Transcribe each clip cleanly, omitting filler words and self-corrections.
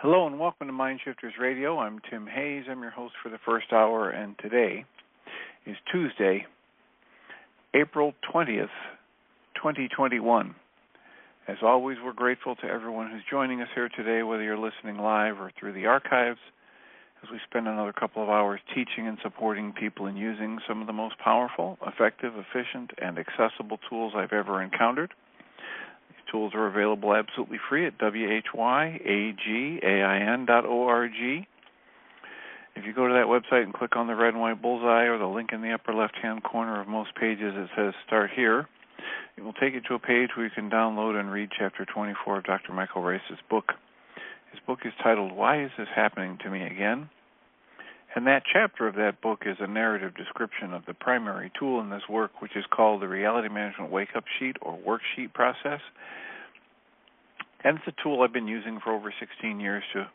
Hello and welcome to Mindshifters Radio. I'm Tim Hayes. I'm your host for the first hour, and today is Tuesday, April 20th, 2021. As always, we're grateful to everyone who's joining us here today, whether you're listening live or through the archives, as we spend another couple of hours teaching and supporting people in using some of the most powerful, effective, efficient, and accessible tools I've ever encountered. Tools are available absolutely free at whyagain.org. If you go to that website and click on the red and white bullseye or the link in the upper left-hand corner of most pages that says Start Here, it will take you to a page where you can download and read Chapter 24 of Dr. Michael Rice's book. His book is titled, Why Is This Happening to Me Again? And that chapter of that book is a narrative description of the primary tool in this work, which is called the Reality Management Wake-Up Sheet or Worksheet process. And it's a tool I've been using for over 16 years to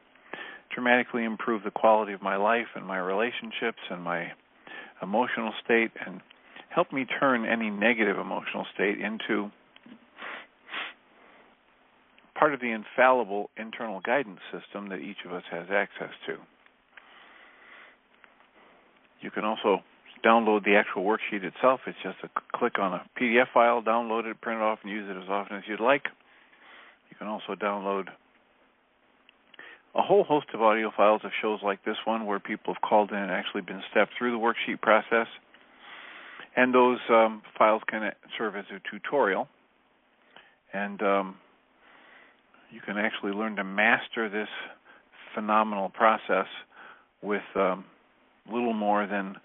dramatically improve the quality of my life and my relationships and my emotional state, and help me turn any negative emotional state into part of the infallible internal guidance system that each of us has access to. You can also download the actual worksheet itself. It's just a click on a PDF file, download it, print it off, and use it as often as you'd like. You can also download a whole host of audio files of shows like this one where people have called in and actually been stepped through the worksheet process. And those files can serve as a tutorial. And you can actually learn to master this phenomenal process with little more than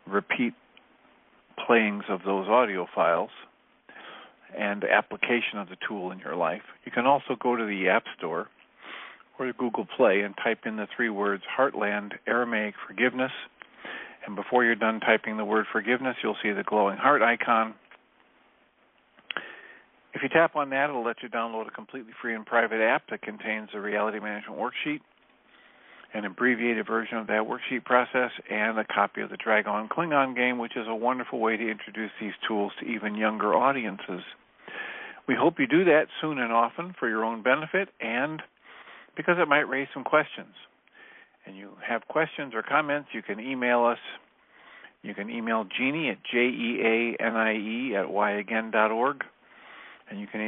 repeat playings of those audio files and application of the tool in your life. You can also go to the App Store or to Google Play and type in the three words Heartland Aramaic Forgiveness. And before you're done typing the word forgiveness, you'll see the glowing heart icon. If you tap on that, it'll let you download a completely free and private app that contains the Reality Management Worksheet, an abbreviated version of that worksheet process, and a copy of the Dragon Klingon game, which is a wonderful way to introduce these tools to even younger audiences. We hope you do that soon and often for your own benefit and because it might raise some questions. And you have questions or comments, you can email us. You can email Jeannie at jeanie@whyagain.org. And you can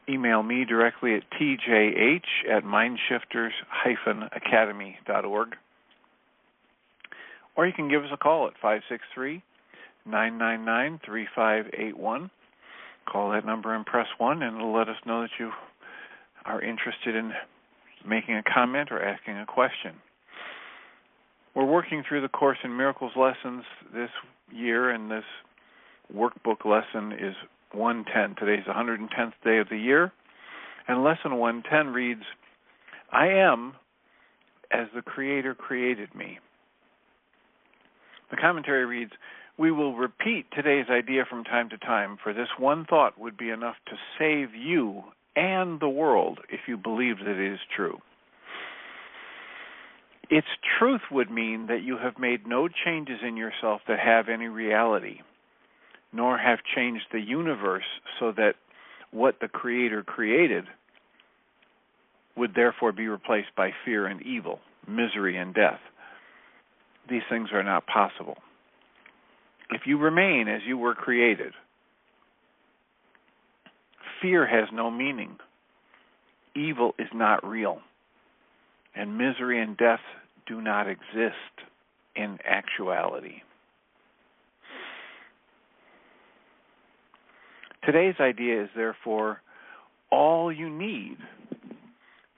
email me directly at tjh@mindshifters-academy.org. Or you can give us a call at 563-999-3581. Call that number and press 1, and it'll let us know that you are interested in making a comment or asking a question. We're working through the Course in Miracles lessons this year, and this workbook lesson is 110. Today's the 110th day of the year, and lesson 110 reads, I am as the Creator created me. The commentary reads, we will repeat today's idea from time to time, for this one thought would be enough to save you and the world if you believed that it is true. Its truth would mean that you have made no changes in yourself that have any reality, nor have changed the universe so that what the Creator created would therefore be replaced by fear and evil, misery and death. These things are not possible. If you remain as you were created, fear has no meaning, evil is not real, and misery and death do not exist in actuality. Today's idea is therefore all you need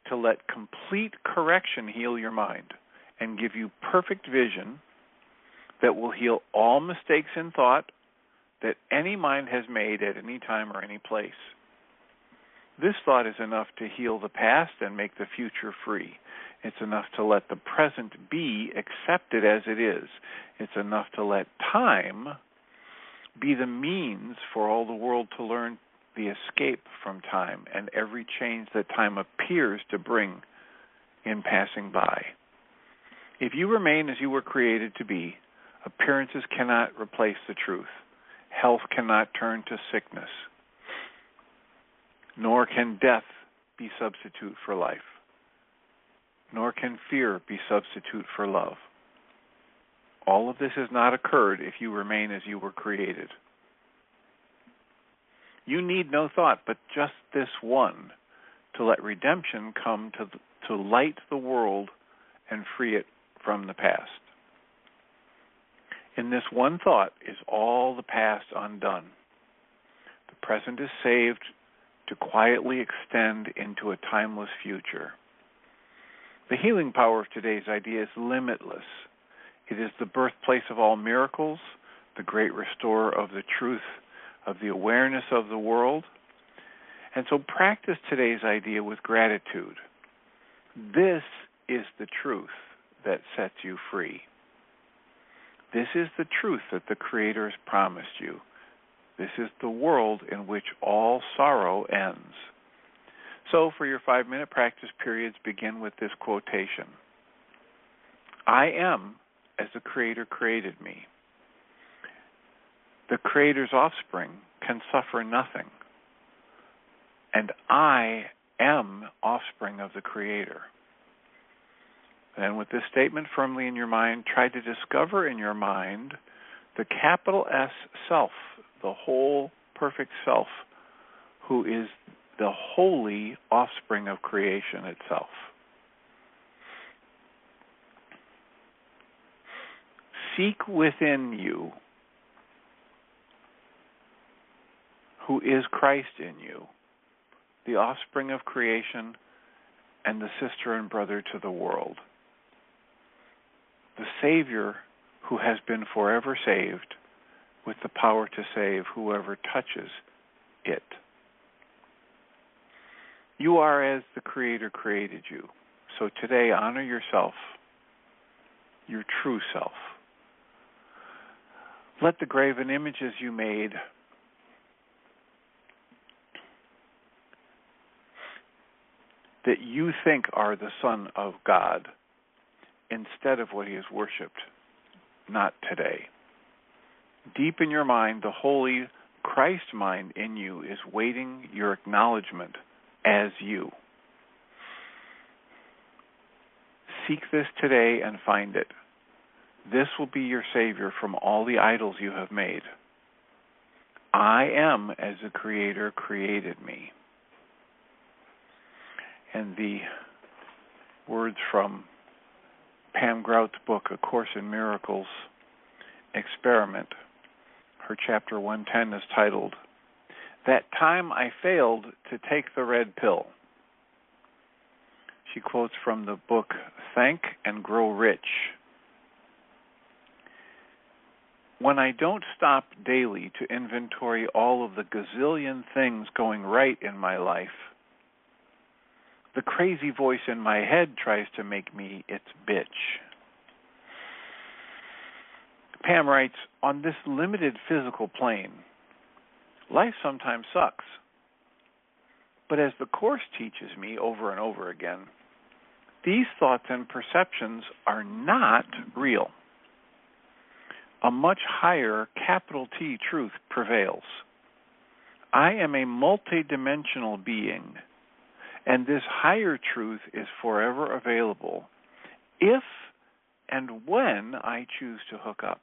to let complete correction heal your mind and give you perfect vision that will heal all mistakes in thought that any mind has made at any time or any place. This thought is enough to heal the past and make the future free. It's enough to let the present be accepted as it is. It's enough to let time be the means for all the world to learn the escape from time and every change that time appears to bring in passing by. If you remain as you were created to be, appearances cannot replace the truth. Health cannot turn to sickness. Nor can death be substitute for life. nor can fear be substitute for love. All of this has not occurred if you remain as you were created. You need no thought but just this one to let redemption come to light the world and free it from the past. In this one thought is all the past undone. The present is saved to quietly extend into a timeless future. The healing power of today's idea is limitless. It is the birthplace of all miracles, the great restorer of the truth, of the awareness of the world. And so practice today's idea with gratitude. This is the truth that sets you free. This is the truth that the Creator has promised you. This is the world in which all sorrow ends. So for your 5-minute practice periods, begin with this quotation. I am as the Creator created me. The Creator's offspring can suffer nothing. And I am offspring of the Creator. And with this statement firmly in your mind, try to discover in your mind the capital S self, the whole perfect self, who is the holy offspring of creation itself. Seek within you who is Christ in you, the offspring of creation and the sister and brother to the world. The Savior who has been forever saved with the power to save whoever touches it. You are as the Creator created you. So today, honor yourself, your true self. Let the graven images you made that you think are the Son of God instead of what He is worshipped, not today. Deep in your mind, the holy Christ mind in you is waiting your acknowledgement as you. Seek this today and find it. This will be your Savior from all the idols you have made. I am as the Creator created me. And the words from Pam Grout's book, A Course in Miracles, Experiment, her chapter 110 is titled, That Time I Failed to Take the Red Pill. She quotes from the book, Thank and Grow Rich. When I don't stop daily to inventory all of the gazillion things going right in my life, the crazy voice in my head tries to make me its bitch. Pam writes, on this limited physical plane, life sometimes sucks. But as the Course teaches me over and over again, these thoughts and perceptions are not real. A much higher capital T truth prevails. I am a multidimensional being, and this higher truth is forever available if and when I choose to hook up.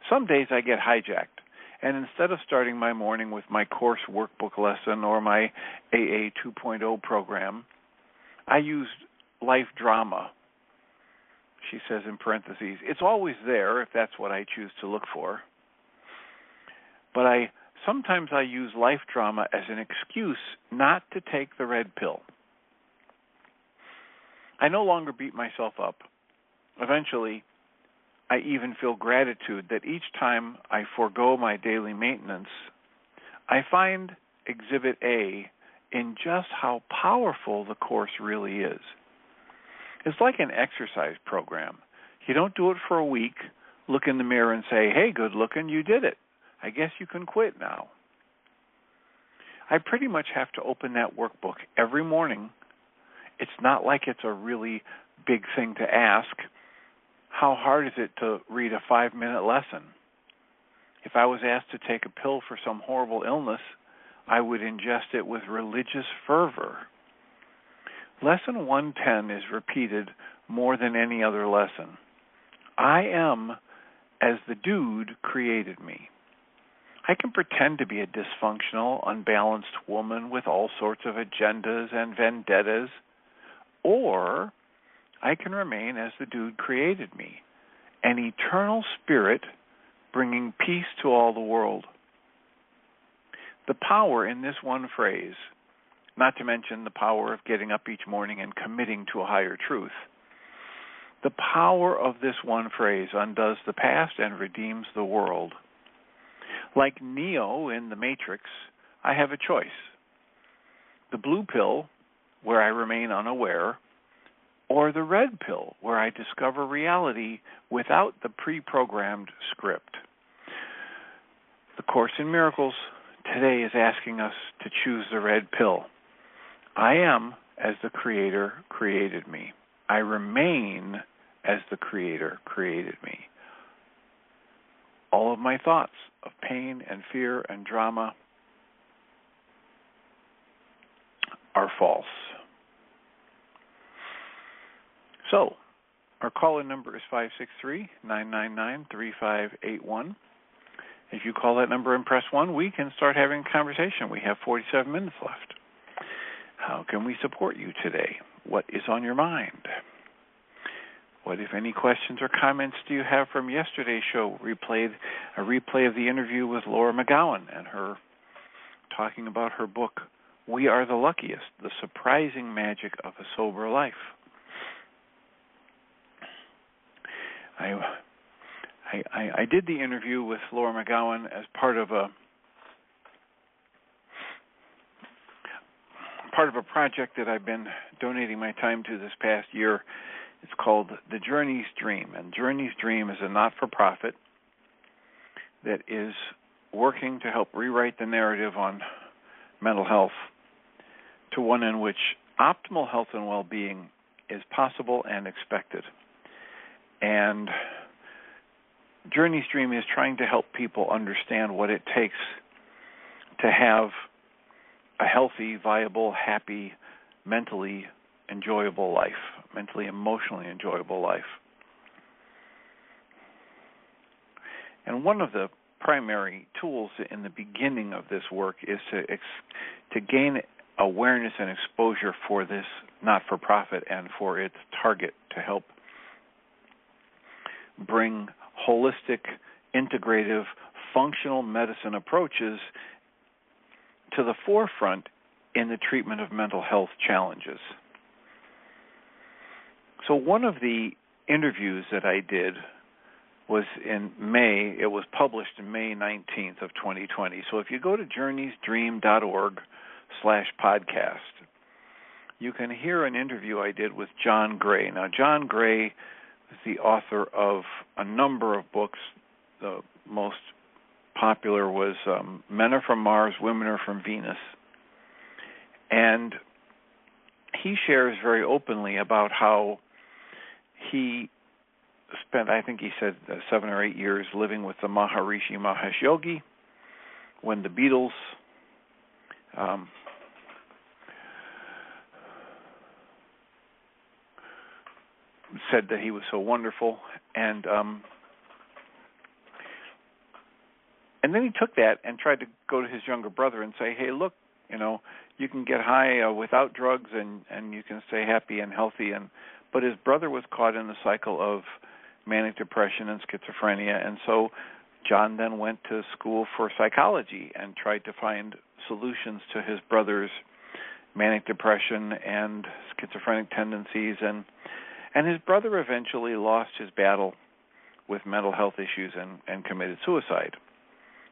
Some days I get hijacked, and instead of starting my morning with my Course workbook lesson or my AA 2.0 program, I used life drama. She says in parentheses, it's always there if that's what I choose to look for. But sometimes I use life drama as an excuse not to take the red pill. I no longer beat myself up. Eventually, I even feel gratitude that each time I forego my daily maintenance, I find Exhibit A in just how powerful the Course really is. It's like an exercise program. You don't do it for a week, look in the mirror and say, hey, good looking, you did it. I guess you can quit now. I pretty much have to open that workbook every morning. It's not like it's a really big thing to ask. How hard is it to read a 5-minute lesson? If I was asked to take a pill for some horrible illness, I would ingest it with religious fervor. Lesson 110 is repeated more than any other lesson. I am as the dude created me. I can pretend to be a dysfunctional, unbalanced woman with all sorts of agendas and vendettas, or I can remain as the dude created me, an eternal spirit bringing peace to all the world. The power in this one phrase, not to mention the power of getting up each morning and committing to a higher truth, the power of this one phrase undoes the past and redeems the world. Like Neo in The Matrix, I have a choice. The blue pill, where I remain unaware, or the red pill, where I discover reality without the pre-programmed script. The Course in Miracles today is asking us to choose the red pill. I am as the Creator created me. I remain as the Creator created me. All of my thoughts of pain and fear and drama are false. So, our call-in number is 563-999-3581. If you call that number and press 1, we can start having a conversation. We have 47 minutes left. How can we support you today? What is on your mind? What, if any, questions or comments do you have from yesterday's show? A replay of the interview with Laura McGowan and her talking about her book, We Are the Luckiest, The Surprising Magic of a Sober Life. I did the interview with Laura McGowan as part of a project that I've been donating my time to this past year. It's called The Journey's Dream, and Journey's Dream is a not-for-profit that is working to help rewrite the narrative on mental health to one in which optimal health and well-being is possible and expected. And Journey's Dream is trying to help people understand what it takes to have a healthy, viable, happy, mentally enjoyable life, mentally, emotionally enjoyable life. And one of the primary tools in the beginning of this work is to gain awareness and exposure for this not-for-profit and for its target to help bring holistic, integrative, functional medicine approaches to the forefront in the treatment of mental health challenges. So one of the interviews that I did was in May. It was published in May 19th of 2020. So if you go to journeysdream.org/podcast, you can hear an interview I did with John Gray. Now, John Gray is the author of a number of books. The most popular was Men Are From Mars, Women Are From Venus. And he shares very openly about how he spent, I think he said 7 or 8 years living with the Maharishi Mahesh Yogi when the Beatles said that he was so wonderful. And then he took that and tried to go to his younger brother and say, hey, look, you can get high without drugs and you can stay happy and healthy. But his brother was caught in the cycle of manic depression and schizophrenia, and so John then went to school for psychology and tried to find solutions to his brother's manic depression and schizophrenic tendencies, and his brother eventually lost his battle with mental health issues and committed suicide.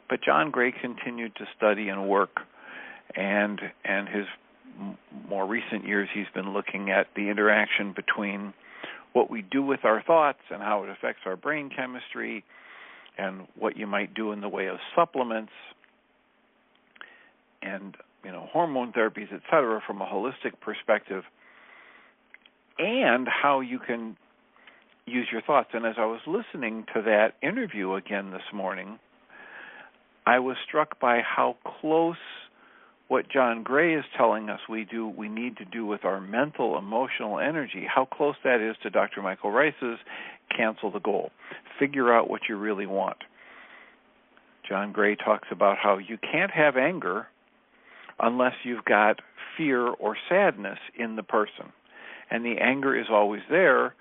But John Gray continued to study and work, and his more recent years he's been looking at the interaction between what we do with our thoughts and how it affects our brain chemistry, and what you might do in the way of supplements and hormone therapies, etc., from a holistic perspective, and how you can use your thoughts. And as I was listening to that interview again this morning, I was struck by how close what John Gray is telling us we need to do with our mental, emotional energy, how close that is to Dr. Michael Rice's cancel the goal. Figure out what you really want. John Gray talks about how you can't have anger unless you've got fear or sadness in the person. And the anger is always there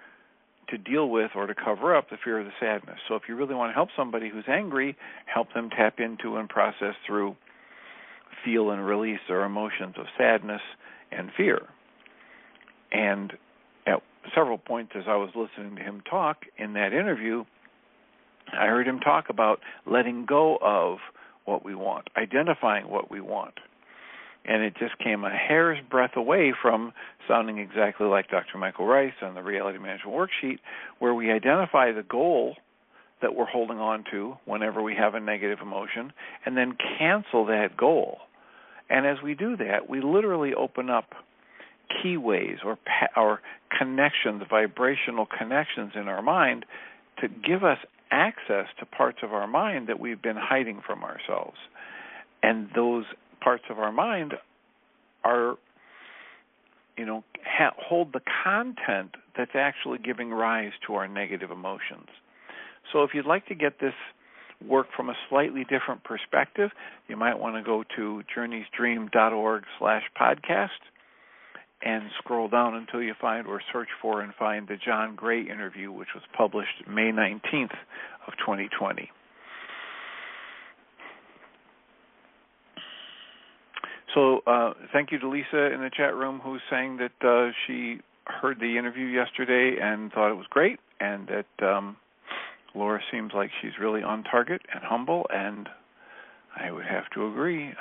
to deal with or to cover up the fear or the sadness. So if you really want to help somebody who's angry, help them tap into and process through, feel and release their emotions of sadness and fear. And at several points as I was listening to him talk in that interview, I heard him talk about letting go of what we want, identifying what we want. And it just came a hair's breadth away from sounding exactly like Dr. Michael Rice on the Reality Management Worksheet, where we identify the goal that we're holding on to whenever we have a negative emotion, and then cancel that goal. And as we do that, we literally open up keyways or connections, vibrational connections in our mind to give us access to parts of our mind that we've been hiding from ourselves. And those parts of our mind are, hold the content that's actually giving rise to our negative emotions. So if you'd like to get this work from a slightly different perspective, you might want to go to journeysdream.org/podcast and scroll down until you find or search for and find the John Gray interview, which was published May 19th of 2020. So thank you to Lisa in the chat room who's saying that she heard the interview yesterday and thought it was great, and that Laura seems like she's really on target and humble, and I would have to agree.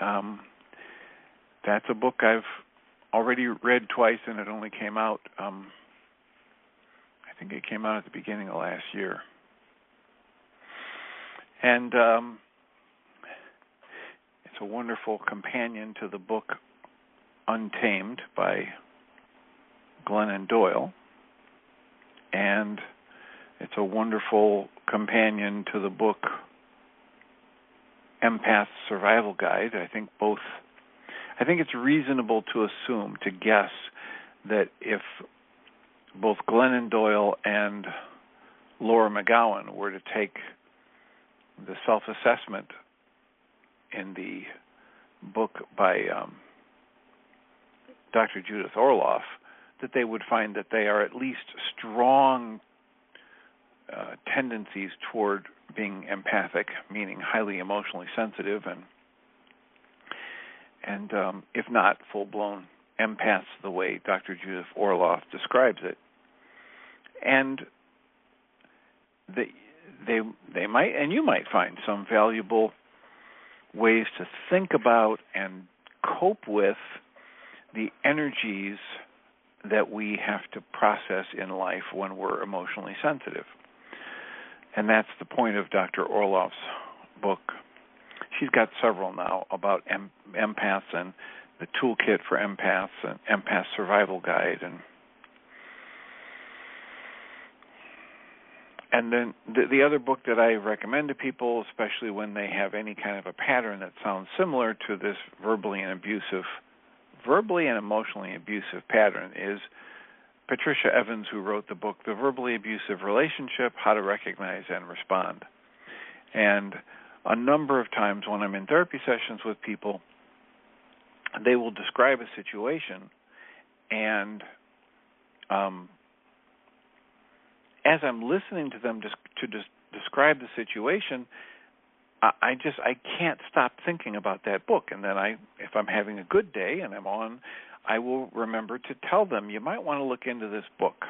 That's a book I've already read twice, and it only came out, I think it came out at the beginning of last year. And it's a wonderful companion to the book Untamed by Glennon Doyle, and it's a wonderful companion to the book Empath's Survival Guide. I think it's reasonable to assume, to guess, that if both Glennon Doyle and Laura McGowan were to take the self-assessment in the book by Dr. Judith Orloff, that they would find that they are at least strong tendencies toward being empathic, meaning highly emotionally sensitive, and if not full-blown empaths the way Dr. Judith Orloff describes it. And they might, and you might find some valuable ways to think about and cope with the energies that we have to process in life when we're emotionally sensitive. And that's the point of Dr. Orloff's book. She's got several now about empaths and the toolkit for empaths and Empath Survival Guide. And then the other book that I recommend to people, especially when they have any kind of a pattern that sounds similar to this verbally and emotionally abusive pattern, is Patricia Evans, who wrote the book, The Verbally Abusive Relationship, How to Recognize and Respond. And a number of times when I'm in therapy sessions with people, they will describe a situation, and as I'm listening to them describe the situation, I can't stop thinking about that book. And then if I'm having a good day and I'm on, I will remember to tell them, you might want to look into this book.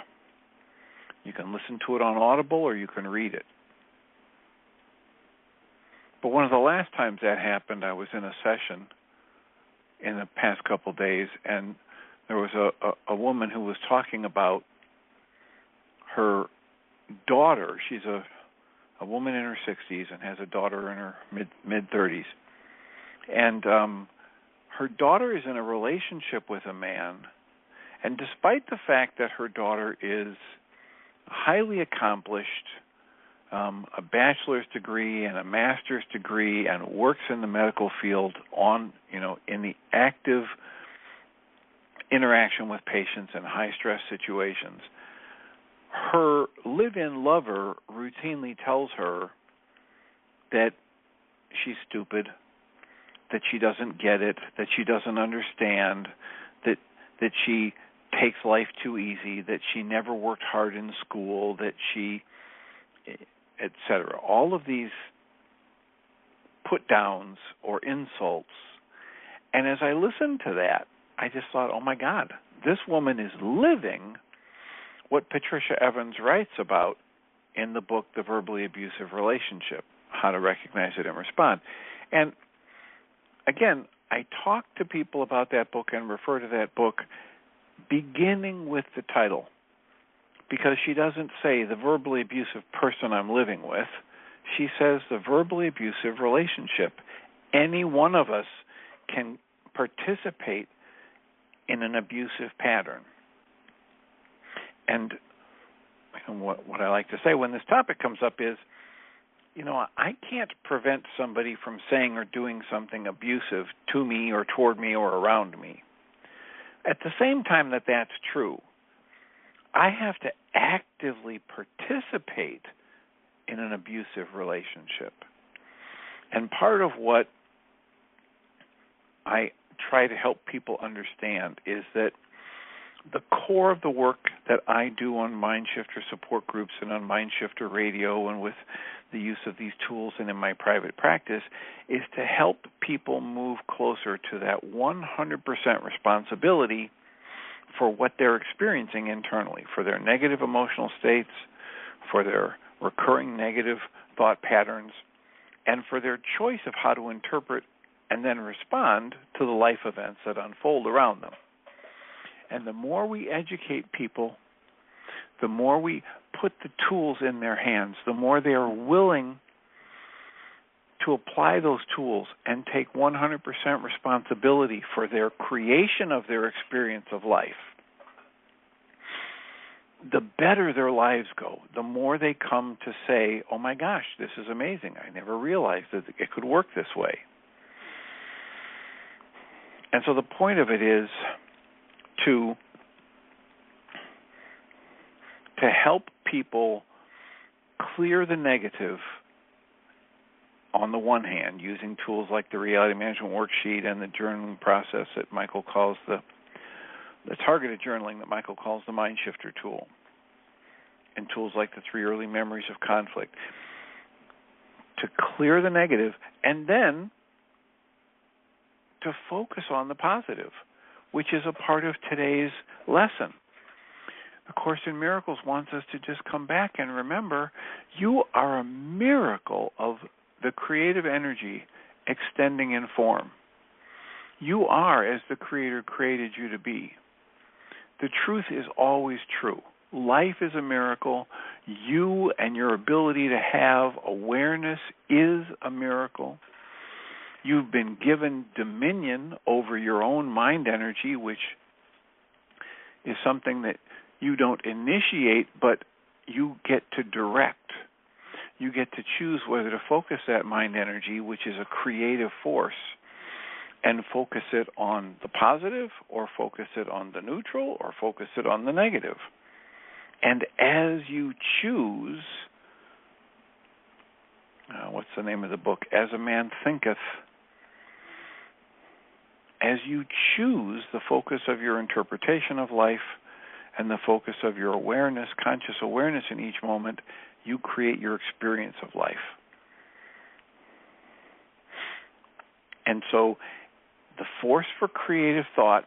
You can listen to it on Audible or you can read it. But one of the last times that happened, I was in a session in the past couple of days, and there was a woman who was talking about her daughter. She's a woman in her 60s and has a daughter in her mid-30s. And her daughter is in a relationship with a man, and despite the fact that her daughter is highly accomplished, a bachelor's degree and a master's degree and works in the medical field in the active interaction with patients in high-stress situations. Her live-in lover routinely tells her that she's stupid, that she doesn't get it, that she doesn't understand, that she takes life too easy, that she never worked hard in school, that she, etc. All of these put-downs or insults. And as I listened to that, I just thought, oh my God, this woman is living what Patricia Evans writes about in the book, The Verbally Abusive Relationship, How to Recognize It and Respond. And again, I talk to people about that book and refer to that book beginning with the title, because she doesn't say the verbally abusive person I'm living with. She says the verbally abusive relationship. Any one of us can participate in an abusive pattern. And what I like to say when this topic comes up is, I can't prevent somebody from saying or doing something abusive to me or toward me or around me. At the same time that that's true, I have to actively participate in an abusive relationship. And part of what I try to help people understand is that the core of the work that I do on Mindshifter support groups and on Mindshifter radio and with the use of these tools and in my private practice is to help people move closer to that 100% responsibility for what they're experiencing internally, for their negative emotional states, for their recurring negative thought patterns, and for their choice of how to interpret and then respond to the life events that unfold around them. And the more we educate people, the more we put the tools in their hands, the more they are willing to apply those tools and take 100% responsibility for their creation of their experience of life, the better their lives go, the more they come to say, oh my gosh, this is amazing. I never realized that it could work this way. And so the point of it is to help people clear the negative on the one hand, using tools like the reality management worksheet and the journaling process that Michael calls the targeted journaling that Michael calls the Mindshifter tool, and tools like the 3 early memories of conflict, to clear the negative and then to focus on the positive, which is a part of today's lesson. The Course in Miracles wants us to just come back and remember, you are a miracle of the creative energy extending in form. You are as the Creator created you to be. The truth is always true. Life is a miracle. You and your ability to have awareness is a miracle. You've been given dominion over your own mind energy, which is something that you don't initiate, but you get to direct. You get to choose whether to focus that mind energy, which is a creative force, and focus it on the positive, or focus it on the neutral, or focus it on the negative. And as you choose, what's the name of the book? As a Man Thinketh. As you choose the focus of your interpretation of life and the focus of your awareness, conscious awareness in each moment, you create your experience of life. And so the force for creative thought,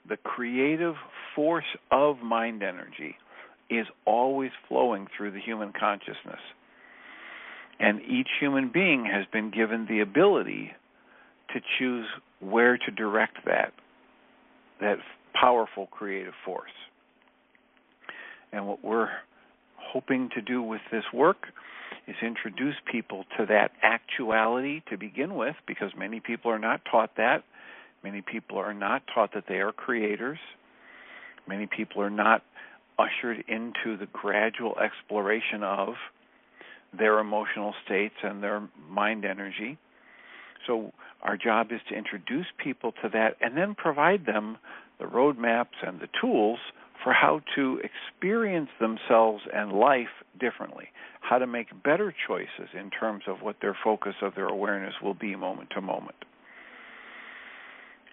the creative force of mind energy, is always flowing through the human consciousness. And each human being has been given the ability to choose where to direct that powerful creative force. And what we're hoping to do with this work is introduce people to that actuality to begin with, because many people are not taught that. Many people are not taught that they are creators. Many people are not ushered into the gradual exploration of their emotional states and their mind energy. So our job is to introduce people to that and then provide them the roadmaps and the tools for how to experience themselves and life differently, how to make better choices in terms of what their focus of their awareness will be moment to moment.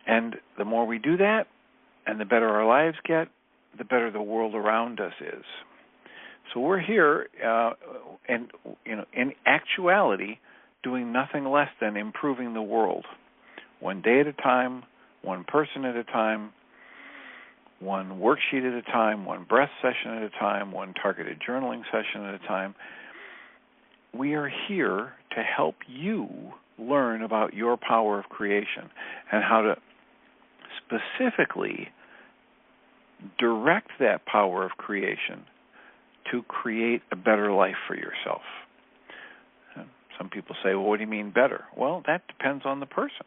And the more we do that, and the better our lives get, the better the world around us is. So we're here, and in actuality, doing nothing less than improving the world, one day at a time, one person at a time, one worksheet at a time, one breath session at a time, one targeted journaling session at a time. We are here to help you learn about your power of creation and how to specifically direct that power of creation to create a better life for yourself. Some people say, well, what do you mean better? Well, that depends on the person.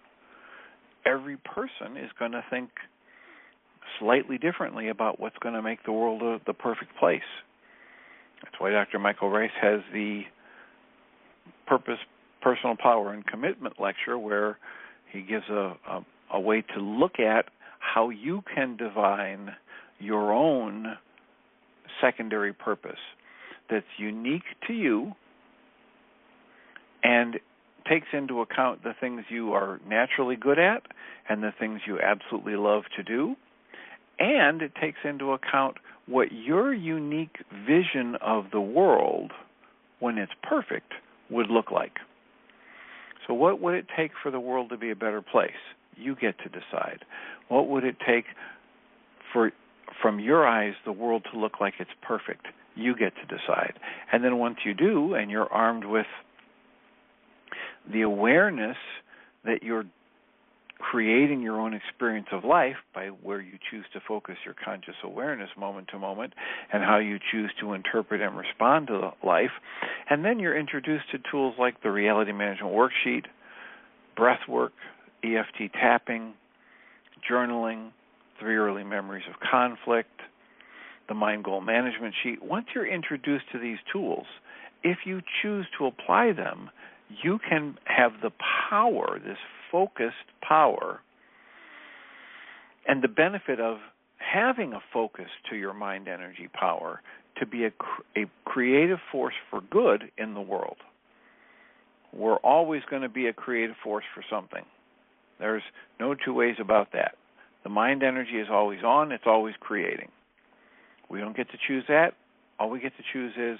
Every person is going to think slightly differently about what's going to make the world the perfect place. That's why Dr. Michael Rice has the Purpose, Personal Power, and Commitment lecture, where he gives a way to look at how you can divine your own secondary purpose that's unique to you and takes into account the things you are naturally good at and the things you absolutely love to do, and it takes into account what your unique vision of the world, when it's perfect, would look like. So what would it take for the world to be a better place? You get to decide. What would it take for, from your eyes, the world to look like it's perfect? You get to decide. And then once you do, and you're armed with the awareness that you're creating your own experience of life by where you choose to focus your conscious awareness moment to moment and how you choose to interpret and respond to life, and then you're introduced to tools like the Reality Management Worksheet, breath work, EFT tapping, journaling, 3 early memories of conflict, the Mind Goal Management Sheet. Once you're introduced to these tools, if you choose to apply them, you can have the power, this focused power, and the benefit of having a focus to your mind energy power to be a creative force for good in the world. We're always going to be a creative force for something. There's no two ways about that. The mind energy is always on, it's always creating. We don't get to choose that. All we get to choose is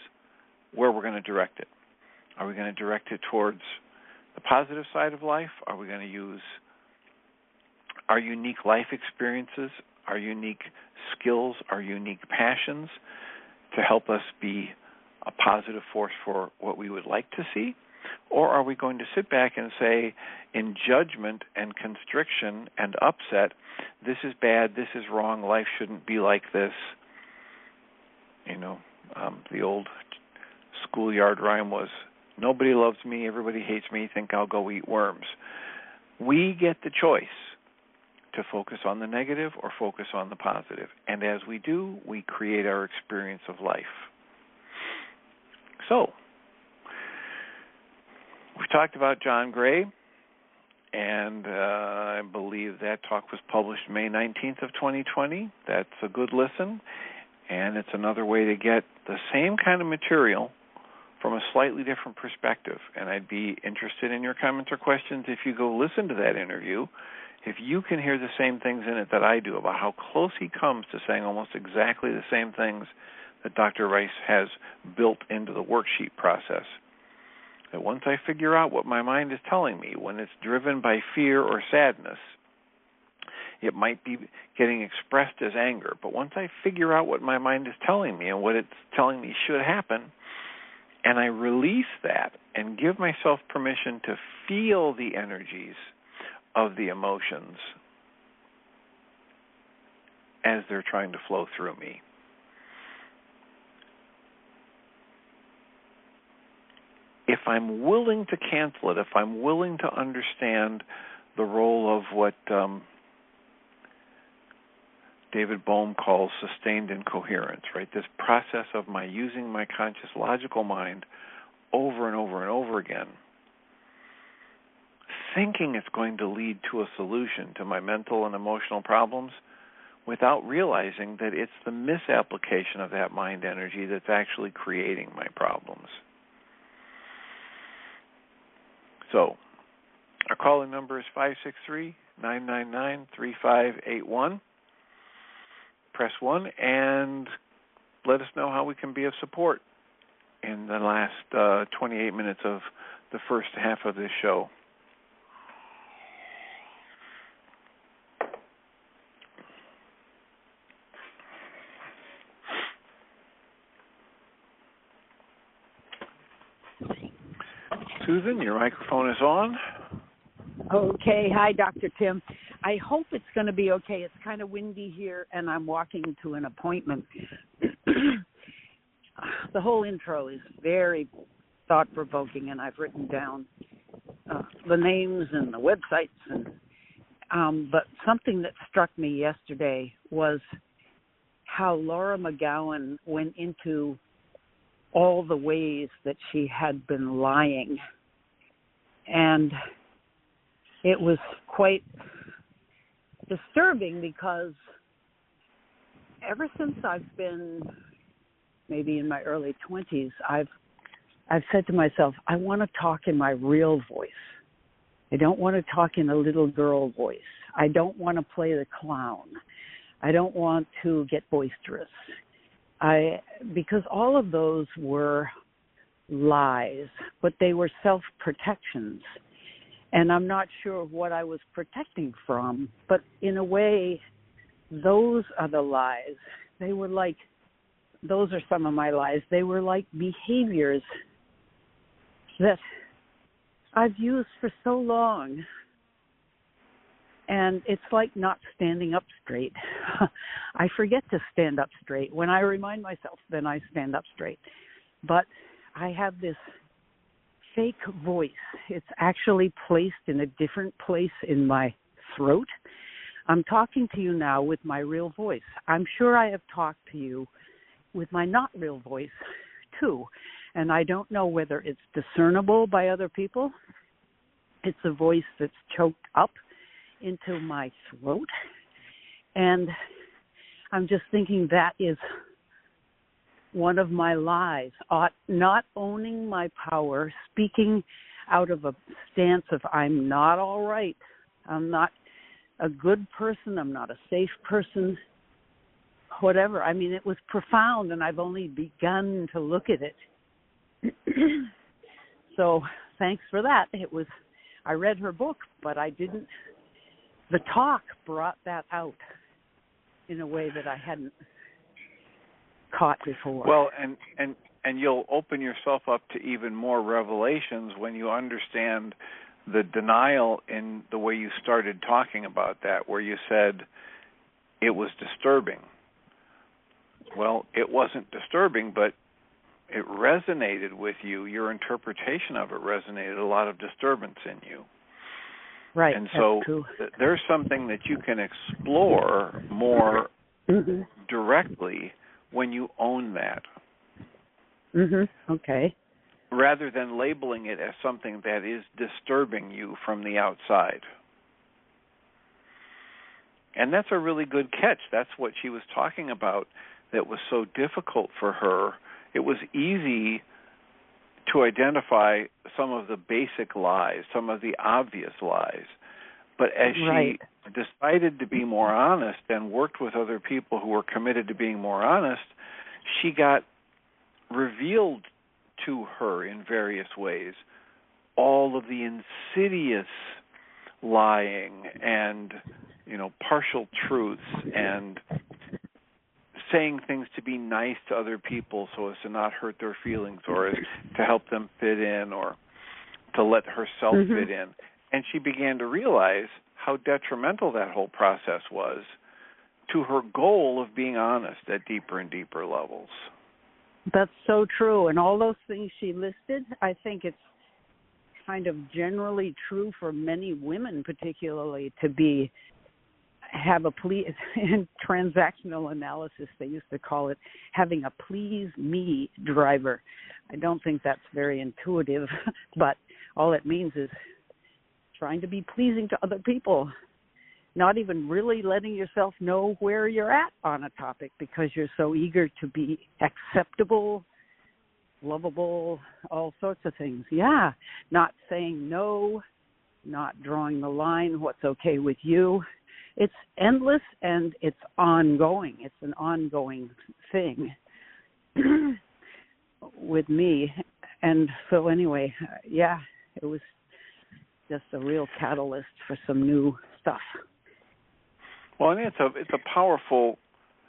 where we're going to direct it. Are we going to direct it towards the positive side of life? Are we going to use our unique life experiences, our unique skills, our unique passions to help us be a positive force for what we would like to see? Or are we going to sit back and say, in judgment and constriction and upset, this is bad, this is wrong, life shouldn't be like this? The old schoolyard rhyme was, nobody loves me, everybody hates me, think I'll go eat worms. We get the choice to focus on the negative or focus on the positive. And as we do, we create our experience of life. So, we talked about John Gray, and I believe that talk was published May 19th of 2020. That's a good listen, and it's another way to get the same kind of material from a slightly different perspective. And I'd be interested in your comments or questions if you go listen to that interview, if you can hear the same things in it that I do about how close he comes to saying almost exactly the same things that Dr. Rice has built into the worksheet process. That once I figure out what my mind is telling me, when it's driven by fear or sadness, it might be getting expressed as anger. But once I figure out what my mind is telling me and what it's telling me should happen, and I release that and give myself permission to feel the energies of the emotions as they're trying to flow through me. If I'm willing to cancel it, if I'm willing to understand the role of what David Bohm calls sustained incoherence, right? This process of my using my conscious logical mind over and over and over again, thinking it's going to lead to a solution to my mental and emotional problems without realizing that it's the misapplication of that mind energy that's actually creating my problems. So, our calling number is 563-999-3581. Press 1 and let us know how we can be of support in the last 28 minutes of the first half of this show. Susan, your microphone is on. Okay. Hi, Dr. Tim. I hope it's going to be okay. It's kind of windy here, and I'm walking to an appointment. The whole intro is very thought-provoking, and I've written down the names and the websites. But something that struck me yesterday was how Laura McGowan went into all the ways that she had been lying. And it was quite disturbing because ever since I've been maybe in my early 20s, I've said to myself, I want to talk in my real voice. I don't want to talk in a little girl voice. I don't want to play the clown. I don't want to get boisterous. Because all of those were lies, but they were self-protections. And I'm not sure what I was protecting from, but in a way, those are the lies. They were like, those are some of my lies. They were like behaviors that I've used for so long. And it's like not standing up straight. I forget to stand up straight. When I remind myself, then I stand up straight. But I have this fake voice. It's actually placed in a different place in my throat. I'm talking to you now with my real voice. I'm sure I have talked to you with my not real voice, too. And I don't know whether it's discernible by other people. It's a voice that's choked up into my throat. And I'm just thinking that is one of my lies, not owning my power, speaking out of a stance of I'm not all right, I'm not a good person, I'm not a safe person, whatever. I mean, it was profound, and I've only begun to look at it. So thanks for that. I read her book, but the talk brought that out in a way that I hadn't caught before. Well, and you'll open yourself up to even more revelations when you understand the denial in the way you started talking about that, where you said it was disturbing. Well, it wasn't disturbing, but it resonated with you. Your interpretation of it resonated, a lot of disturbance in you. Right. And so there's something that you can explore more directly when you own that. Okay. Rather than labeling it as something that is disturbing you from the outside. And that's a really good catch. That's what she was talking about that was so difficult for her. It was easy to identify some of the basic lies, some of the obvious lies. But as she decided to be more honest and worked with other people who were committed to being more honest, she got revealed to her in various ways all of the insidious lying and, partial truths and saying things to be nice to other people so as to not hurt their feelings or as to help them fit in or to let herself fit in. And she began to realize how detrimental that whole process was to her goal of being honest at deeper and deeper levels. That's so true. And all those things she listed, I think it's kind of generally true for many women particularly, to be have a please in transactional analysis, they used to call it having a please me driver. I don't think that's very intuitive, but all it means is trying to be pleasing to other people, not even really letting yourself know where you're at on a topic because you're so eager to be acceptable, lovable, all sorts of things. Yeah, not saying no, not drawing the line, what's okay with you. It's endless and it's ongoing. It's an ongoing thing with me. And so anyway, yeah, it was just a real catalyst for some new stuff. Well, and it's a powerful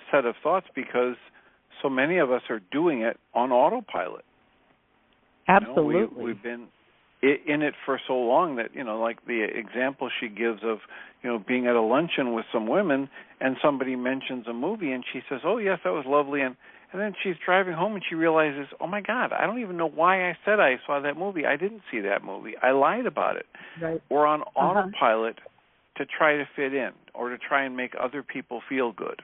set of thoughts because so many of us are doing it on autopilot. Absolutely. You know, we've been in it for so long that, you know, like the example she gives of, you know, being at a luncheon with some women and somebody mentions a movie and she says, oh, yes, that was lovely. And then she's driving home and she realizes, oh, my God, I don't even know why I said I saw that movie. I didn't see that movie. I lied about it. Right. We're on autopilot to try to fit in or to try and make other people feel good.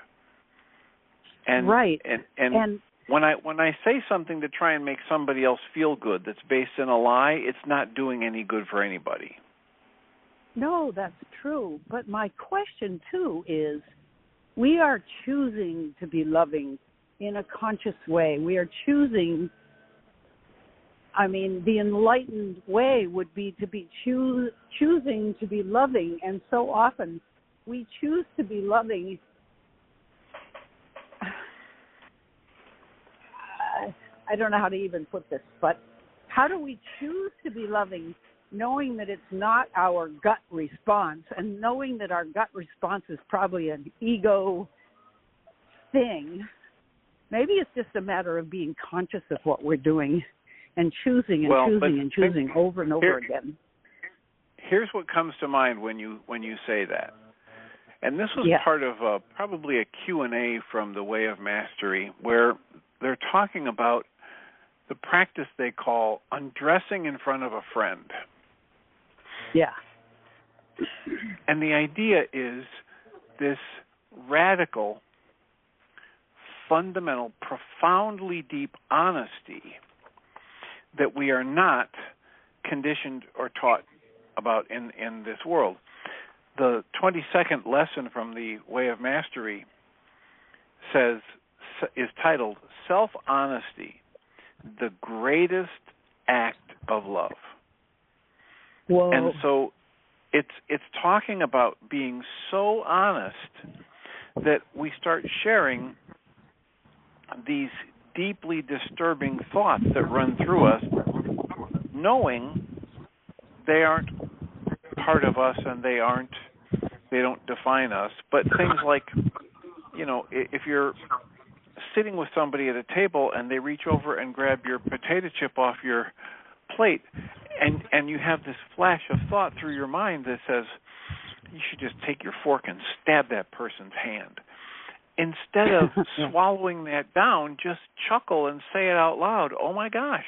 And, right. And when I say something to try and make somebody else feel good that's based in a lie, it's not doing any good for anybody. No, that's true. But my question, too, is we are choosing to be loving in a conscious way. We are choosing, I mean, the enlightened way would be to be choosing to be loving. And so often we choose to be loving. I don't know how to even put this, but how do we choose to be loving knowing that it's not our gut response and knowing that our gut response is probably an ego thing? Maybe it's just a matter of being conscious of what we're doing and choosing and choosing over and over again. Here's what comes to mind when you say that. And this was part of probably a Q&A from the Way of Mastery where they're talking about the practice they call undressing in front of a friend. Yeah. And the idea is this radical, fundamental, profoundly deep honesty that we are not conditioned or taught about in this world. The 22nd lesson from the Way of Mastery is titled Self-Honesty, the Greatest Act of Love. Whoa. And so it's talking about being so honest that we start sharing these deeply disturbing thoughts that run through us, knowing they aren't part of us and they don't define us. But things like, you know, if you're sitting with somebody at a table and they reach over and grab your potato chip off your plate, and you have this flash of thought through your mind that says, you should just take your fork and stab that person's hand. Instead of swallowing that down, just chuckle and say it out loud. Oh, my gosh.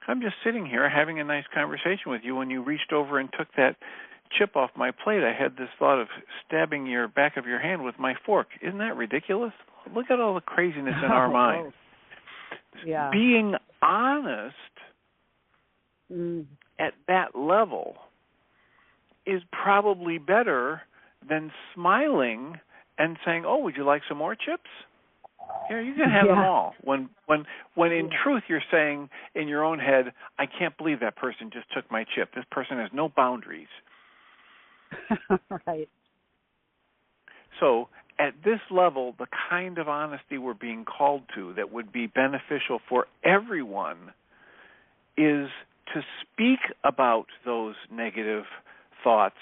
I'm just sitting here having a nice conversation with you. When you reached over and took that chip off my plate, I had this thought of stabbing your back of your hand with my fork. Isn't that ridiculous? Look at all the craziness in our mind. Yeah. Being honest at that level is probably better than smiling and saying, oh, would you like some more chips? Here, you can have them all. When in truth you're saying in your own head, I can't believe that person just took my chip. This person has no boundaries. Right. So at this level, the kind of honesty we're being called to that would be beneficial for everyone is to speak about those negative thoughts,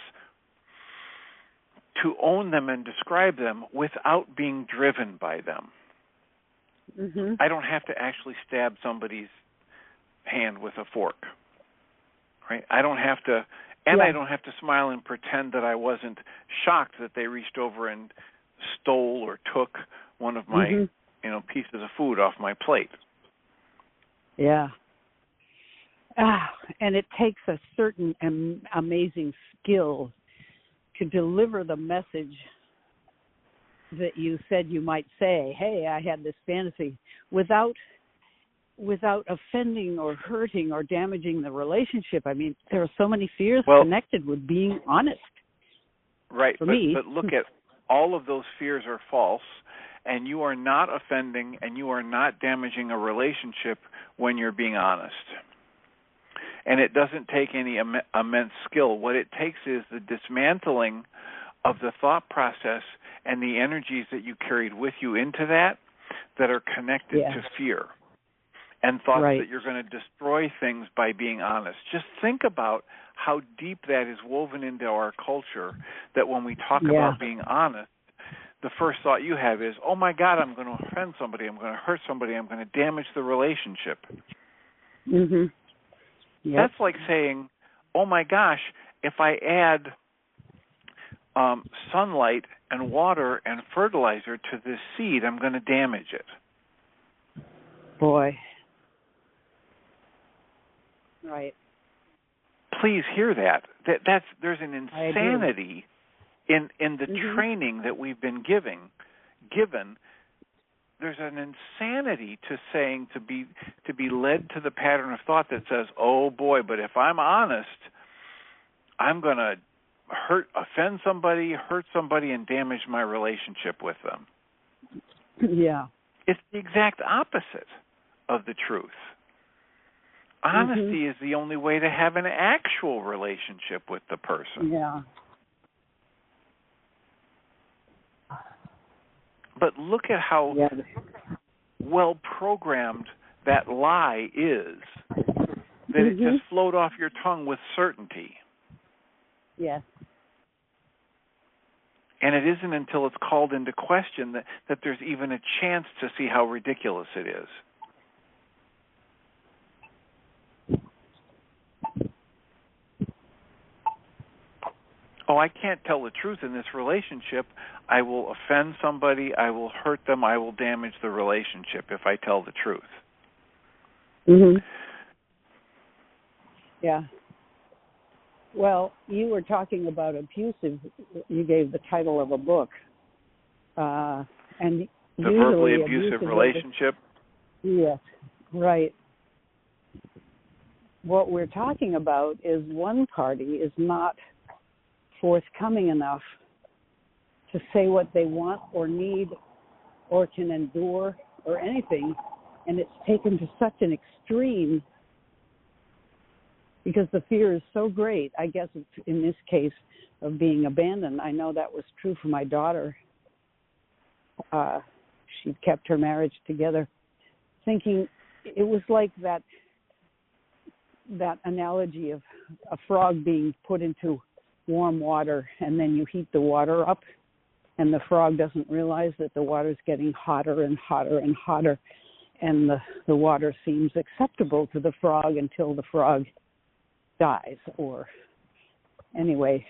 to own them and describe them without being driven by them. Mm-hmm. I don't have to actually stab somebody's hand with a fork, right? I don't have to, and I don't have to smile and pretend that I wasn't shocked that they reached over and stole or took one of my, pieces of food off my plate. Yeah. And it takes a certain amazing skill to deliver the message that you said you might say, hey, I had this fantasy, without offending or hurting or damaging the relationship. I mean, there are so many fears connected with being honest. Right, for me. But look at all of those fears are false, and you are not offending and you are not damaging a relationship when you're being honest. And it doesn't take any immense skill. What it takes is the dismantling of the thought process and the energies that you carried with you into that are connected to fear and thoughts that you're going to destroy things by being honest. Just think about how deep that is woven into our culture, that when we talk about being honest, the first thought you have is, oh my God, I'm going to offend somebody, I'm going to hurt somebody, I'm going to damage the relationship. Mm-hmm. Yep. That's like saying, oh my gosh, if I add sunlight and water and fertilizer to this seed, I'm going to damage it. Boy. Right. Please hear that. There's an insanity in the training that we've been given. There's an insanity to saying to be led to the pattern of thought that says, oh boy, but if I'm honest, I'm going to offend somebody, hurt somebody, and damage my relationship with them. Yeah. It's the exact opposite of the truth. Honesty is the only way to have an actual relationship with the person. Yeah. But look at how well programmed that lie is, that it just flowed off your tongue with certainty. Yes. And it isn't until it's called into question that there's even a chance to see how ridiculous it is. Oh, I can't tell the truth in this relationship. I will offend somebody, I will hurt them, I will damage the relationship if I tell the truth. Mhm. Yeah. Well, you were talking about abusive. You gave the title of a book, and the usually verbally abusive relationship. Yes, right. What we're talking about is one party is not forthcoming enough to say what they want or need or can endure or anything, and it's taken to such an extreme because the fear is so great. I guess it's in this case of being abandoned. I know that was true for my daughter. She kept her marriage together, thinking it was like that analogy of a frog being put into warm water, and then you heat the water up, and the frog doesn't realize that the water's getting hotter and hotter and hotter, and the water seems acceptable to the frog until the frog dies. Or anyway,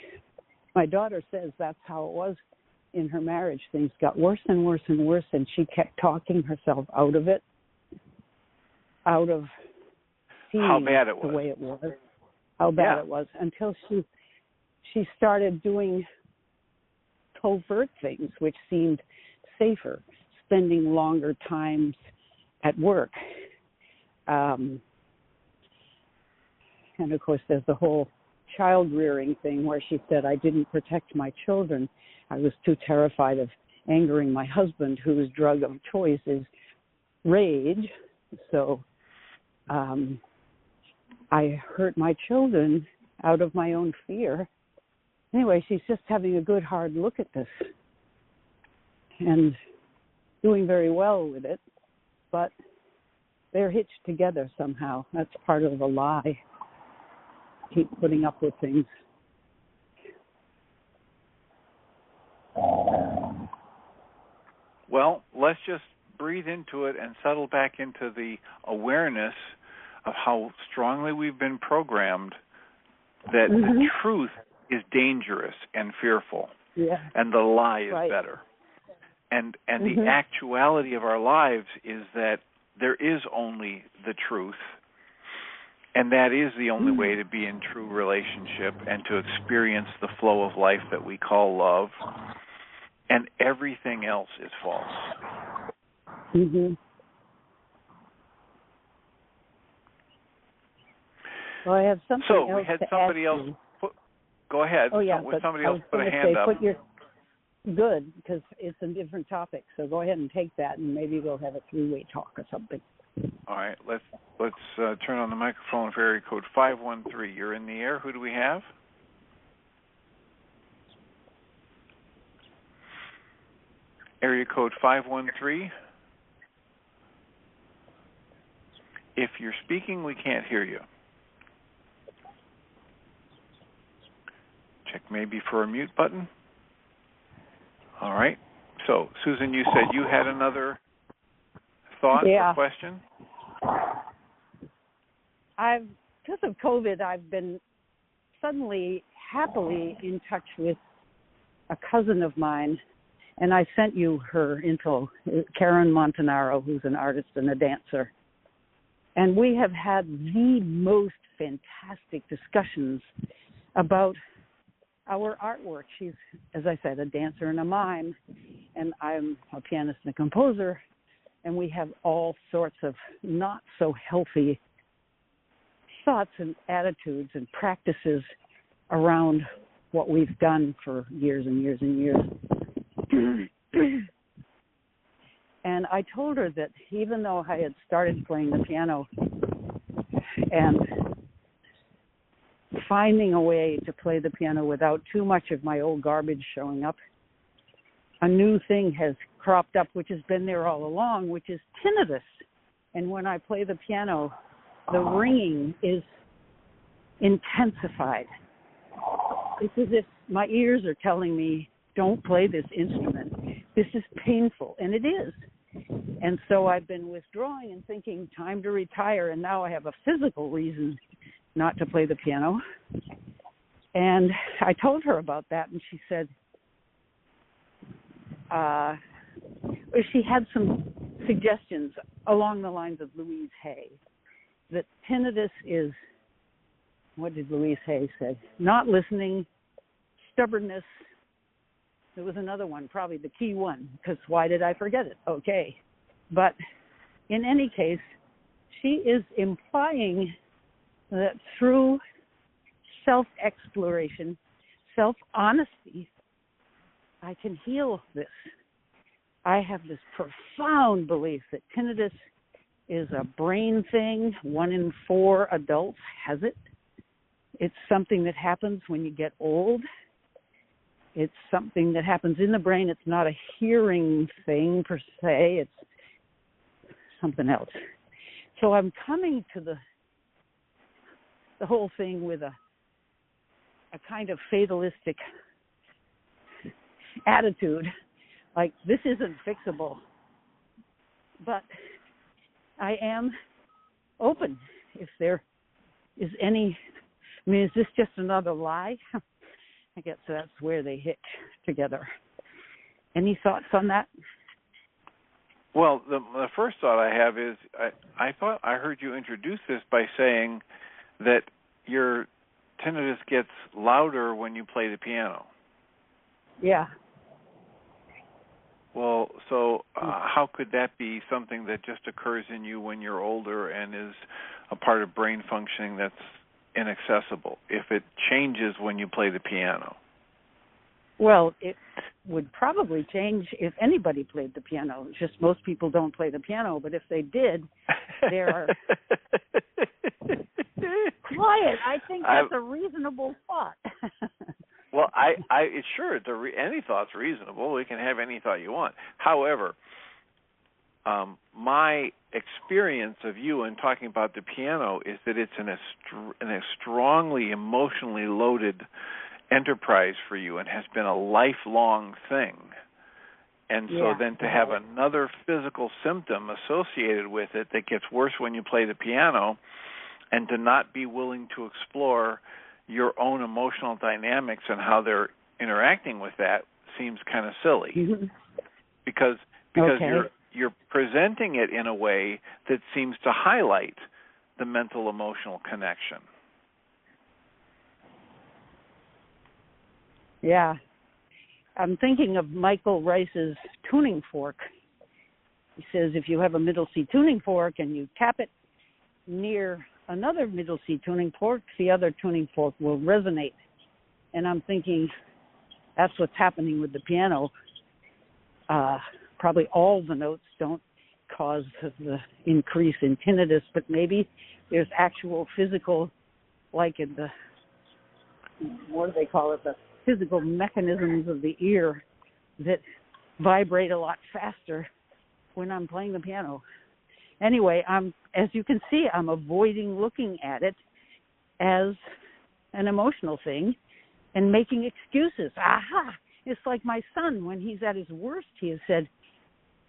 my daughter says that's how it was in her marriage. Things got worse and worse and worse, and she kept talking herself out of it, out of seeing how bad it was. The way it was, how bad it was, until she started doing covert things, which seemed safer, spending longer times at work. And, of course, there's the whole child-rearing thing where she said, I didn't protect my children. I was too terrified of angering my husband, whose drug of choice is rage. So I hurt my children out of my own fear. Anyway, she's just having a good, hard look at this and doing very well with it, but they're hitched together somehow. That's part of the lie. Keep putting up with things. Well, let's just breathe into it and settle back into the awareness of how strongly we've been programmed that the truth is dangerous and fearful, and the lie is better. And the actuality of our lives is that there is only the truth, And that is the only way to be in true relationship and to experience the flow of life that we call love. And everything else is false. Mhm. Well, I have something else we had to somebody ask else. you. Go ahead. Oh yeah, Somebody else put a hand up. Good, because it's a different topic. So go ahead and take that, and maybe we'll have a three-way talk or something. All right. Let's turn on the microphone for area code 513. You're in the air. Who do we have? Area code 513. If you're speaking, we can't hear you. Check maybe for a mute button. All right. So, Susan, you said you had another thought or question? Because of COVID, I've been suddenly happily in touch with a cousin of mine, and I sent you her info, Karen Montanaro, who's an artist and a dancer. And we have had the most fantastic discussions about our artwork. She's, as I said, a dancer and a mime, and I'm a pianist and a composer, and we have all sorts of not so healthy thoughts and attitudes and practices around what we've done for years and years and years. And I told her that even though I had started playing the piano and finding a way to play the piano without too much of my old garbage showing up, a new thing has cropped up, which has been there all along, which is tinnitus. And when I play the piano, the ringing is intensified. It's as if my ears are telling me, don't play this instrument. This is painful, and it is. And so I've been withdrawing and thinking, time to retire, and now I have a physical reason not to play the piano. And I told her about that, and she said, she had some suggestions along the lines of Louise Hay, that tinnitus is, what did Louise Hay say? Not listening, stubbornness. There was another one, probably the key one, because why did I forget it? Okay. But in any case, she is implying that through self-exploration, self-honesty, I can heal this. I have this profound belief that tinnitus is a brain thing. 1 in 4 adults has it. It's something that happens when you get old. It's something that happens in the brain. It's not a hearing thing per se. It's something else. So I'm coming to the whole thing with a kind of fatalistic attitude, like this isn't fixable. But I am open if there is any, I mean, is this just another lie? I guess that's where they hit together. Any thoughts on that? Well, the first thought I have is I thought I heard you introduce this by saying that your tinnitus gets louder when you play the piano. Yeah. Well, so how could that be something that just occurs in you when you're older and is a part of brain functioning that's inaccessible if it changes when you play the piano? Well, it would probably change if anybody played the piano. It's just most people don't play the piano, but if they did, there are... Quiet. I think that's a reasonable thought. Well, it's sure, any thought's reasonable. You can have any thought you want. However, my experience of you in talking about the piano is that it's a strongly emotionally loaded enterprise for you and has been a lifelong thing. And so then to have another physical symptom associated with it that gets worse when you play the piano, and to not be willing to explore your own emotional dynamics and how they're interacting with that seems kind of silly. Mm-hmm. Because you're presenting it in a way that seems to highlight the mental-emotional connection. Yeah. I'm thinking of Michael Rice's tuning fork. He says if you have a middle C tuning fork and you tap it near another middle C tuning fork, the other tuning fork will resonate. And I'm thinking that's what's happening with the piano. Probably all the notes don't cause the increase in tinnitus, but maybe there's actual physical, like in the, what do they call it, the physical mechanisms of the ear that vibrate a lot faster when I'm playing the piano. Anyway, as you can see, I'm avoiding looking at it as an emotional thing and making excuses. Aha! It's like my son, when he's at his worst, he has said,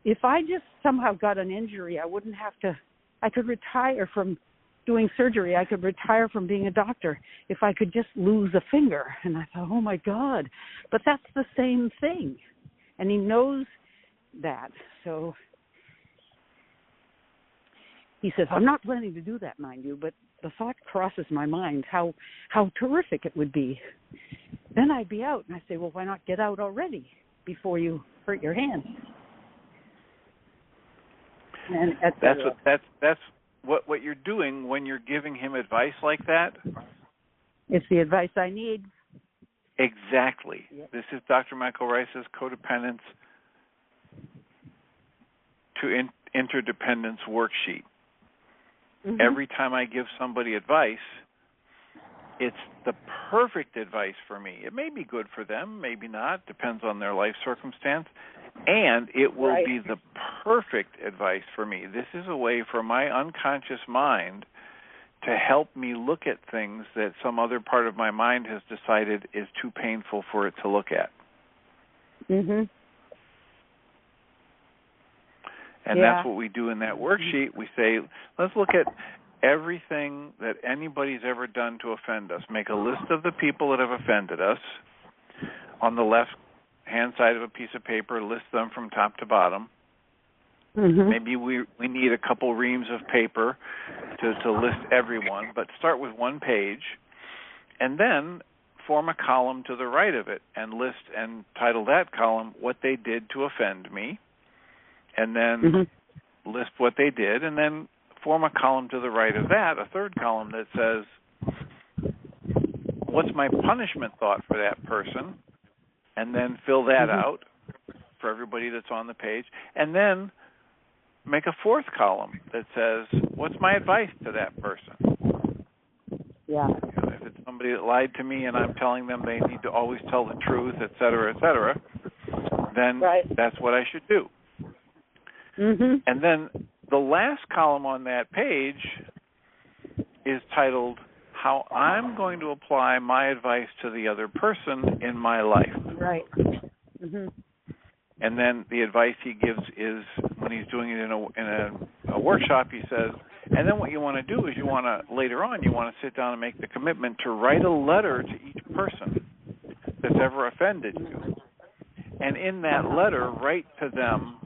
if I just somehow got an injury, I could retire from doing surgery. I could retire from being a doctor if I could just lose a finger. And I thought, oh my God, but that's the same thing. And he knows that. So he says, I'm not planning to do that, mind you, but the thought crosses my mind how terrific it would be. Then I'd be out. And I say, well, why not get out already before you hurt your hand? And that's what you're doing when you're giving him advice like that. It's the advice I need. Exactly. Yep. This is Dr. Michael Rice's codependence to interdependence worksheet. Mm-hmm. Every time I give somebody advice, it's the perfect advice for me. It may be good for them, maybe not, depends on their life circumstance, and it will be the perfect advice for me. This is a way for my unconscious mind to help me look at things that some other part of my mind has decided is too painful for it to look at. Mm-hmm. And that's what we do in that worksheet. We say, let's look at everything that anybody's ever done to offend us. Make a list of the people that have offended us. On the left-hand side of a piece of paper, list them from top to bottom. Mm-hmm. Maybe we need a couple reams of paper to list everyone, but start with one page, and then form a column to the right of it and list and title that column what they did to offend me, and then list what they did, and then form a column to the right of that, a third column that says, what's my punishment thought for that person, and then fill that out for everybody that's on the page, and then make a fourth column that says, what's my advice to that person? Yeah. If it's somebody that lied to me and I'm telling them they need to always tell the truth, et cetera, then that's what I should do. Mm-hmm. And then the last column on that page is titled, how I'm going to apply my advice to the other person in my life. Right. Mm-hmm. And then the advice he gives is, when he's doing it in a workshop, he says, and then what you want to do is later on, you want to sit down and make the commitment to write a letter to each person that's ever offended you. And in that letter, write to them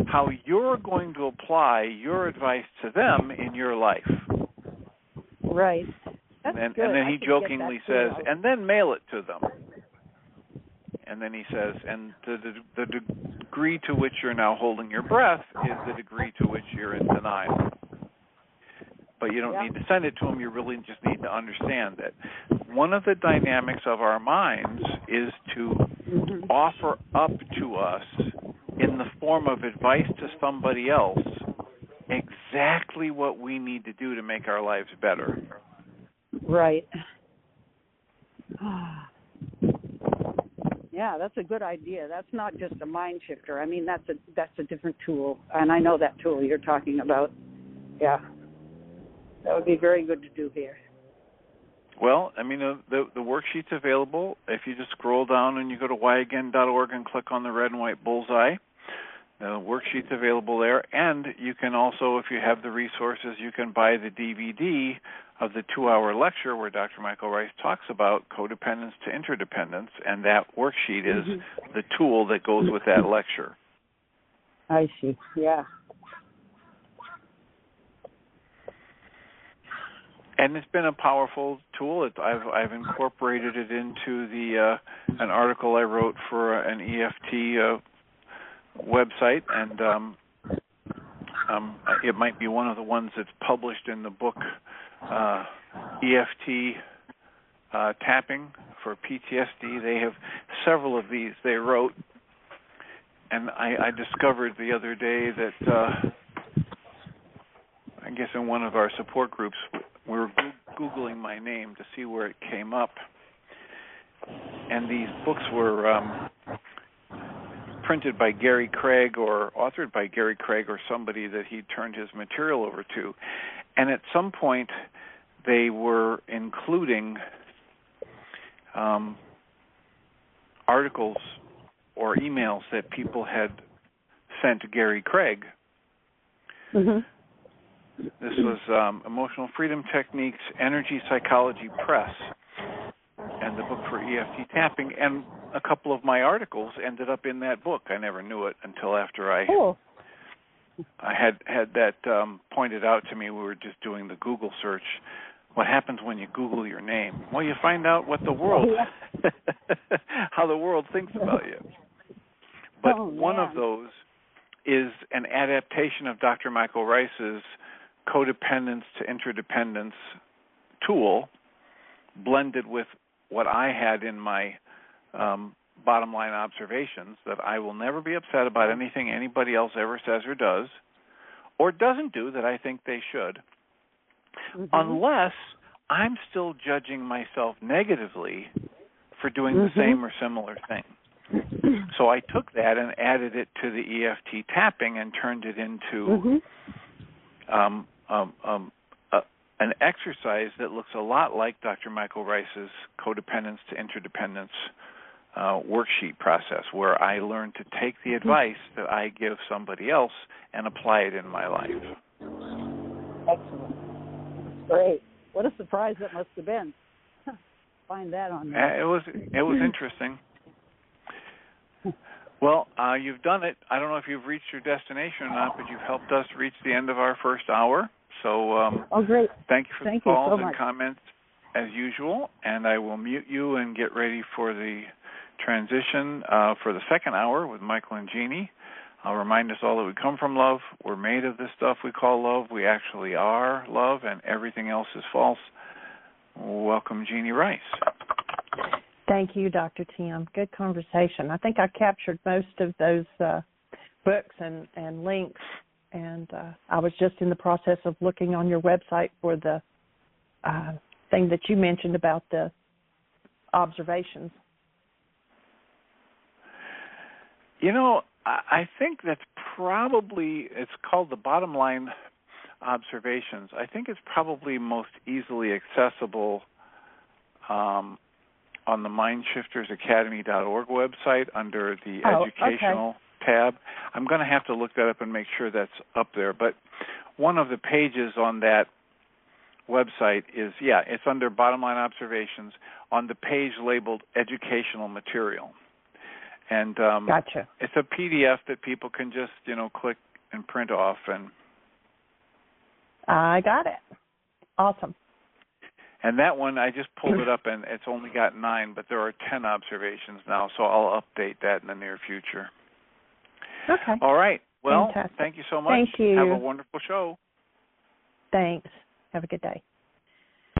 how you're going to apply your advice to them in your life. Right. That's good. And then he jokingly says, and then mail it to them. And then he says, and the degree to which you're now holding your breath is the degree to which you're in denial. But you don't need to send it to them. You really just need to understand that one of the dynamics of our minds is to offer up to us in the form of advice to somebody else exactly what we need to do to make our lives better. Right. Yeah, that's a good idea. That's not just a mind shifter. I mean, that's a different tool, and I know that tool you're talking about. Yeah, that would be very good to do here. Well, I mean, the worksheet's available. If you just scroll down and you go to whyagain.org and click on the red and white bullseye, the worksheet's available there. And you can also, if you have the resources, you can buy the DVD of the 2-hour lecture where Dr. Michael Rice talks about codependence to interdependence, and that worksheet is the tool that goes with that lecture. I see, yeah. And it's been a powerful tool. I've incorporated it into the an article I wrote for an EFT website, and it might be one of the ones that's published in the book EFT tapping for PTSD. They have several of these they wrote, and I discovered the other day that I guess in one of our support groups we were Googling my name to see where it came up, and these books were printed by Gary Craig or authored by Gary Craig or somebody that he turned his material over to, and at some point they were including articles or emails that people had sent to Gary Craig. Mm-hmm. This was Emotional Freedom Techniques, Energy Psychology Press, and the book for EFT tapping, and a couple of my articles ended up in that book. I never knew it until after I had that pointed out to me. We were just doing the Google search. What happens when you Google your name? Well, you find out what the world, how the world thinks about you. But one of those is an adaptation of Dr. Michael Rice's codependence to interdependence tool, blended with what I had in my bottom line observations, that I will never be upset about anything anybody else ever says or does, or doesn't do that I think they should, unless I'm still judging myself negatively for doing the same or similar thing. So I took that and added it to the EFT tapping and turned it into an exercise that looks a lot like Dr. Michael Rice's codependence to interdependence worksheet process, where I learn to take the advice that I give somebody else and apply it in my life. Excellent. Great. What a surprise that must have been. Find that on there. It was interesting. Well, you've done it. I don't know if you've reached your destination or not, but you've helped us reach the end of our first hour. So great. Thank you for the calls so and much. comments as usual, and I will mute you and get ready for the transition for the second hour with Michael and Jeannie. I'll remind us all that we come from love. We're made of this stuff we call love. We actually are love, and everything else is false. Welcome, Jeannie Rice. Thank you, Dr. Tim. Good conversation. I think I captured most of those books and links, and I was just in the process of looking on your website for the thing that you mentioned about the observations. You know, I think that's probably, it's called the bottom line observations. I think it's probably most easily accessible on the MindShiftersAcademy.org website under the educational tab. I'm going to have to look that up and make sure that's up there. But one of the pages on that website is, it's under bottom line observations on the page labeled educational material. And Gotcha. It's a PDF that people can just, click and print off. And I got it. Awesome. And that one, I just pulled it up, and it's only got 9, but there are 10 observations now, so I'll update that in the near future. Okay. All right. Well, Fantastic. Thank you so much. Thank you. Have a wonderful show. Thanks. Have a good day.